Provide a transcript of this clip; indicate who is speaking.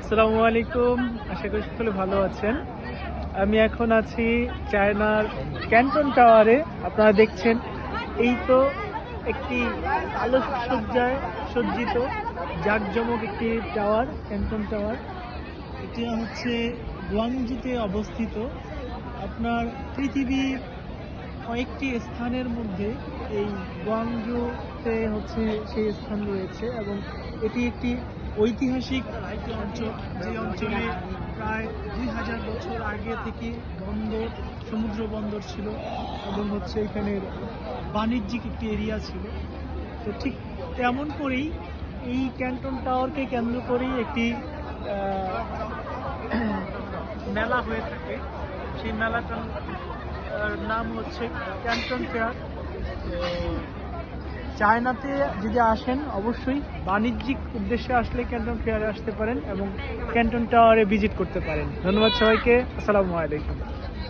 Speaker 1: আসসালামু আলাইকুম, আশা করি সকলে ভালো আছেন। আমি এখন আছি চায়নার ক্যান্টন টাওয়ারে। আপনারা দেখছেন এই তো একটি আলোকসজ্জায় সজ্জিত জাঁকজমক একটি টাওয়ার, ক্যান্টন টাওয়ার। এটা হচ্ছে গুয়াংজুতে অবস্থিত। আপনার পৃথিবীর কয়েকটি স্থানের মধ্যে এই গুয়াংজুতে হচ্ছে সেই স্থান রয়েছে এবং এটি একটি ঐতিহাসিক অঞ্চল, যে অঞ্চলে প্রায় 2000 বছর আগে থেকে বন্দর, সমুদ্র বন্দর ছিল এবং হচ্ছে এখানের বাণিজ্যিক একটি এরিয়া ছিল। তো ঠিক তেমন করেই এই ক্যান্টন টাওয়ারকে কেন্দ্র করেই একটি মেলা হয়ে থাকে। সেই মেলাটার নাম হচ্ছে ক্যান্টন ফেয়ার। চায়নাতে যদি আসেন অবশ্যই বাণিজ্যিক উদ্দেশ্যে আসলে ক্যান্টন ফেয়ারে আসতে পারেন এবং ক্যান্টন টাওয়ারে ভিজিট করতে পারেন। ধন্যবাদ সবাইকে, আসসালামু আলাইকুম।